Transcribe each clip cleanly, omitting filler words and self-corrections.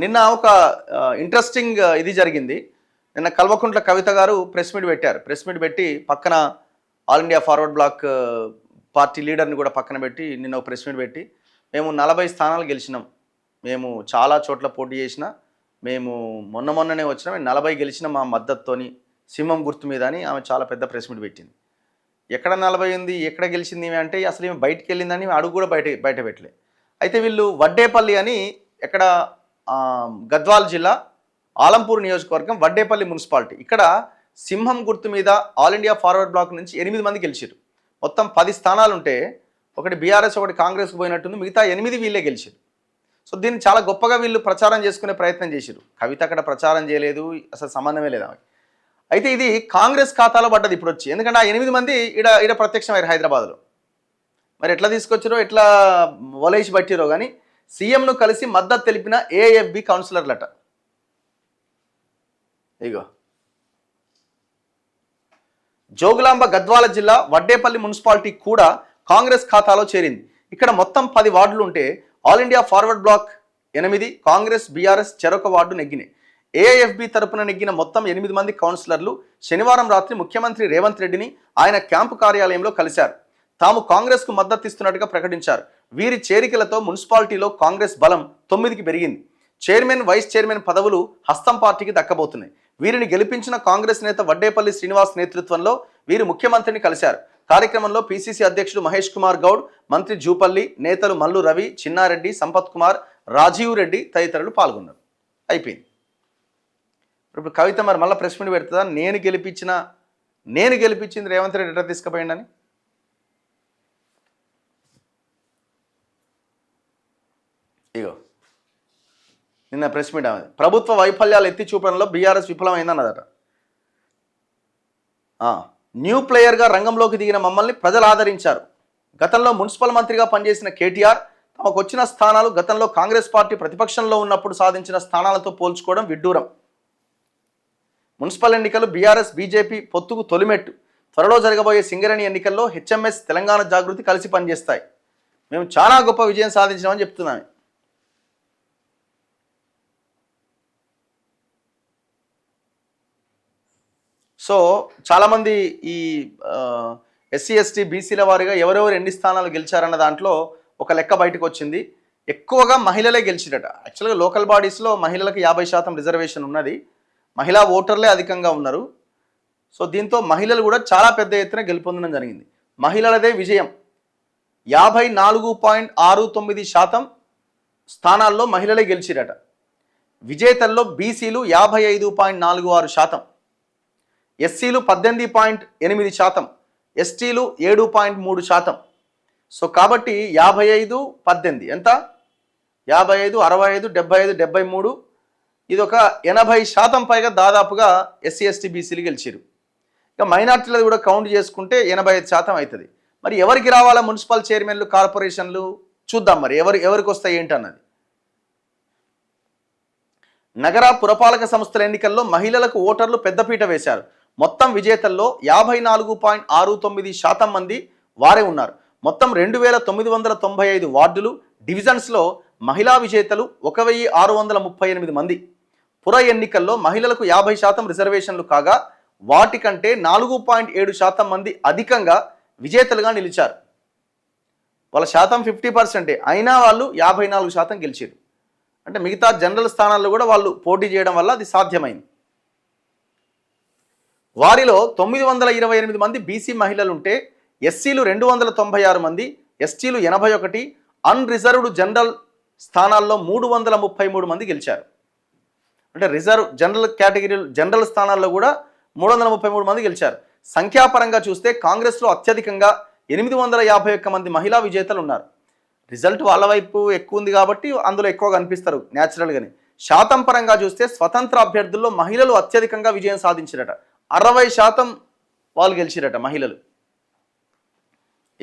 నిన్న ఒక ఇంట్రెస్టింగ్ ఇది జరిగింది. నిన్న కల్వకుంట్ల కవిత గారు ప్రెస్ మీట్ పెట్టారు. ప్రెస్ మీట్ పెట్టి పక్కన all India forward block party లీడర్ని కూడా పక్కన పెట్టి నిన్న ఒక ప్రెస్ మీట్ పెట్టి మేము 40 స్థానాలు గెలిచినాం, మేము చాలా చోట్ల పోటీ చేసిన, మేము మొన్ననే వచ్చినాం, 40 గెలిచిన మా మద్దతుతోని సింహం గుర్తు మీద అని ఆమె చాలా పెద్ద ప్రెస్ మీట్ పెట్టింది. ఎక్కడ 40 ఉంది, ఎక్కడ గెలిచింది ఈమె అంటే అసలు ఈమె బయటికి వెళ్ళిందని అడుగు కూడా బయట పెట్టలే. అయితే వీళ్ళు వడ్డేపల్లి అని ఎక్కడ గద్వాల్ జిల్లా ఆలంపూర్ నియోజకవర్గం వడ్డేపల్లి మున్సిపాలిటీ, ఇక్కడ సింహం గుర్తు మీద ఆల్ ఇండియా ఫార్వర్డ్ బ్లాక్ నుంచి 8 మంది గెలిచారు. మొత్తం 10 స్థానాలు ఉంటే ఒకటి బీఆర్ఎస్ ఒకటి కాంగ్రెస్కి పోయినట్టుంది, మిగతా 8 వీళ్ళే గెలిచారు. సో దీన్ని చాలా గొప్పగా వీళ్ళు ప్రచారం చేసుకునే ప్రయత్నం చేశారు. కవిత అక్కడ ప్రచారం చేయలేదు, అసలు సంబంధమే లేదు ఆమెకి. అయితే ఇది కాంగ్రెస్ ఖాతాలో పడ్డది ఇప్పుడు వచ్చి, ఎందుకంటే ఆ 8 మంది ఈడ ప్రత్యక్షమయ్యారు హైదరాబాద్లో. మరి ఎట్లా తీసుకొచ్చారో ఎట్లా వలేసి పట్టిరో కానీ సీఎంను కలిసి మద్దతు తెలిపిన ఏఎఫ్బి కౌన్సిలర్లట. ఇగో జోగులాంబ గద్వాల జిల్లా వడ్డేపల్లి మున్సిపాలిటీ కూడా కాంగ్రెస్ ఖాతాలో చేరింది. ఇక్కడ మొత్తం 10 వార్డులు ఉంటే all India forward block 8, Congress BRS చెరొక వార్డు నెగ్గినాయి. ఏఐఎఫ్బి తరపున నెగ్గిన మొత్తం 8 మంది కౌన్సిలర్లు శనివారం రాత్రి ముఖ్యమంత్రి రేవంత్ రెడ్డిని ఆయన క్యాంపు కార్యాలయంలో కలిశారు. తాము కాంగ్రెస్కు మద్దతు ఇస్తున్నట్టుగా ప్రకటించారు. వీరి చేరికలతో మున్సిపాలిటీలో కాంగ్రెస్ బలం 9కి పెరిగింది. చైర్మన్, వైస్ చైర్మన్ పదవులు హస్తం పార్టీకి దక్కబోతున్నాయి. వీరిని గెలిపించిన కాంగ్రెస్ నేత వడ్డేపల్లి శ్రీనివాస్ నేతృత్వంలో వీరు ముఖ్యమంత్రిని కలిశారు. కార్యక్రమంలో పిసిసి అధ్యక్షుడు మహేష్ కుమార్ గౌడ్, మంత్రి జూపల్లి, నేతలు మల్లు రవి, చిన్నారెడ్డి, సంపత్ కుమార్, రాజీవ్ రెడ్డి తదితరులు పాల్గొన్నారు. అయిపోయింది. ఇప్పుడు కవిత మరి మళ్ళీ ప్రెస్ మీట్ పెడుతుందా, నేను గెలిపించింది రేవంత్ రెడ్డి ఎట్లా తీసుకుపోయిండని? ఇగో నిన్న ప్రెస్ మీట్ ఆమె ప్రభుత్వ వైఫల్యాలు ఎత్తి చూపడంలో బీఆర్ఎస్ విఫలమైందన్నదట. న్యూ ప్లేయర్గా రంగంలోకి దిగిన మమ్మల్ని ప్రజలు ఆదరించారు. గతంలో మున్సిపల్ మంత్రిగా పనిచేసిన కేటీఆర్ తమకు వచ్చిన స్థానాలు గతంలో కాంగ్రెస్ పార్టీ ప్రతిపక్షంలో ఉన్నప్పుడు సాధించిన స్థానాలతో పోల్చుకోవడం విడ్డూరం. మున్సిపల్ ఎన్నికలు బీఆర్ఎస్ బీజేపీ పొత్తుకు తొలిమెట్టు. త్వరలో జరగబోయే సింగరేణి ఎన్నికల్లో హెచ్ఎంఎస్, తెలంగాణ జాగృతి కలిసి పనిచేస్తాయి. మేము చాలా గొప్ప విజయం సాధించినామని చెప్తున్నాము. సో చాలామంది ఈ ఎస్సీ ఎస్టీ బీసీల వారిగా ఎవరెవరు ఎన్ని స్థానాలు గెలిచారన్న దాంట్లో ఒక లెక్క బయటకు వచ్చింది. ఎక్కువగా మహిళలే గెలిచిరట. యాక్చువల్గా లోకల్ బాడీస్లో మహిళలకు 50% రిజర్వేషన్ ఉన్నది, మహిళా ఓటర్లే అధికంగా ఉన్నారు. సో దీంతో మహిళలు కూడా చాలా పెద్ద ఎత్తున గెలుపొందడం జరిగింది. మహిళలదే విజయం. 54.69% స్థానాల్లో మహిళలే గెలిచిరట. విజేతల్లో బీసీలు 55.46%, ఎస్సీలు 18.8%, ఎస్టీలు 7.3%. సో కాబట్టి 55-18 ఎంత? 55, 65, 75, 73, ఇది ఒక 80% పైగా దాదాపుగా ఎస్సీ ఎస్టీ బీసీలు గెలిచారు. ఇక మైనార్టీలది కూడా కౌంట్ చేసుకుంటే 85% అవుతుంది. మరి ఎవరికి రావాలా మున్సిపల్ చైర్మన్లు, కార్పొరేషన్లు? చూద్దాం మరి ఎవరికి వస్తాయి ఏంటన్నది. నగర పురపాలక సంస్థల ఎన్నికల్లో మహిళలకు ఓటర్లు పెద్దపీట వేశారు. మొత్తం విజేతల్లో 54.69% మంది వారే ఉన్నారు. మొత్తం 2995 వార్డులు, డివిజన్స్లో మహిళా విజేతలు 1638 మంది. పుర ఎన్నికల్లో మహిళలకు 50% రిజర్వేషన్లు కాగా వాటికంటే 4.7% మంది అధికంగా విజేతలుగా నిలిచారు. వాళ్ళ శాతం 50%, అయినా వాళ్ళు 54% గెలిచారు. అంటే మిగతా జనరల్ స్థానాల్లో కూడా వాళ్ళు పోటీ చేయడం వల్ల అది సాధ్యమైంది. వారిలో 928 మంది బీసీ మహిళలు ఉంటే ఎస్సీలు 296 మంది, ఎస్టీలు 81, అన్రిజర్వ్డ్ జనరల్ స్థానాల్లో 333 మంది గెలిచారు. అంటే జనరల్ కేటగిరీలు జనరల్ స్థానాల్లో కూడా 333 మంది గెలిచారు. సంఖ్యాపరంగా చూస్తే కాంగ్రెస్లో అత్యధికంగా 851 మంది మహిళా విజేతలు ఉన్నారు. రిజల్ట్ వాళ్ళ వైపు ఎక్కువ ఉంది కాబట్టి అందులో ఎక్కువగా కనిపిస్తారు న్యాచురల్గానే. శాతం పరంగా చూస్తే స్వతంత్ర అభ్యర్థుల్లో మహిళలు అత్యధికంగా విజయం సాధించారట. 60% వాళ్ళు గెలిచిరట మహిళలు.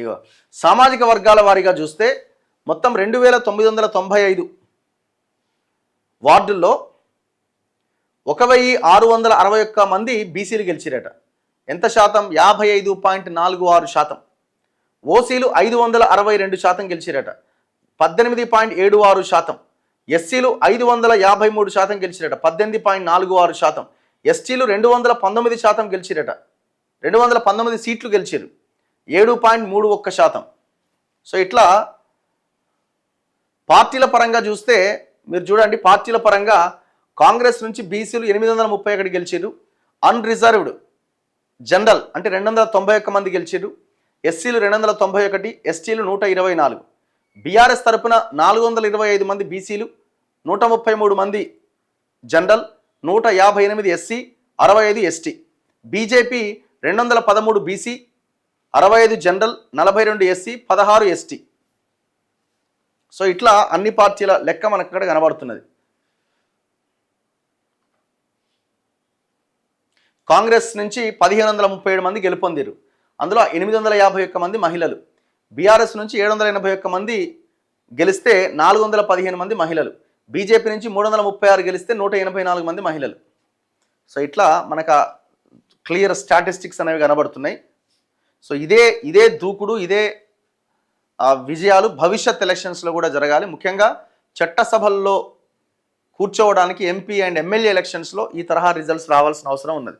ఇగో సామాజిక వర్గాల వారీగా చూస్తే మొత్తం 2995 వార్డుల్లో 1661 మంది బీసీలు గెలిచిరట. ఎంత శాతం? 55.46%. ఓసీలు 562% గెలిచిరట, 18.76%. ఎస్సీలు 553% గెలిచిరట, 18.46%. ఎస్టీలు 219% గెలిచిరట, 219 సీట్లు గెలిచారు, 7.31%. సో ఇట్లా పార్టీల పరంగా చూస్తే మీరు చూడండి, పార్టీల పరంగా కాంగ్రెస్ నుంచి బీసీలు 831 గెలిచారు, అన్రిజర్వ్డ్ జనరల్ అంటే 291 మంది గెలిచారు, ఎస్సీలు 291, ఎస్టీలు 124. బీఆర్ఎస్ తరపున 425 మంది బీసీలు, 133 మంది general, 158 SC, 65 ST. BJP 213 BC, 65 general, 42 SC, 16 ST. So ఇట్లా అన్ని పార్టీల లెక్క మనకు ఇక్కడ కనబడుతున్నది. కాంగ్రెస్ నుంచి 1537 మంది గెలుపొందారు, అందులో 851 మంది మహిళలు. బీఆర్ఎస్ నుంచి 781 మంది గెలిస్తే 415 మంది మహిళలు. బీజేపీ నుంచి 336 గెలిస్తే 184 మంది మహిళలు. సో ఇట్లా మనకు క్లియర్ స్టాటిస్టిక్స్ అనేవి కనబడుతున్నాయి. సో ఇదే దూకుడు, ఇదే విజయాలు భవిష్యత్ ఎలక్షన్స్లో కూడా జరగాలి. ముఖ్యంగా చట్టసభల్లో కూర్చోవడానికి ఎంపీ అండ్ ఎమ్మెల్యే ఎలక్షన్స్లో ఈ తరహా రిజల్ట్స్ రావాల్సిన అవసరం ఉన్నది.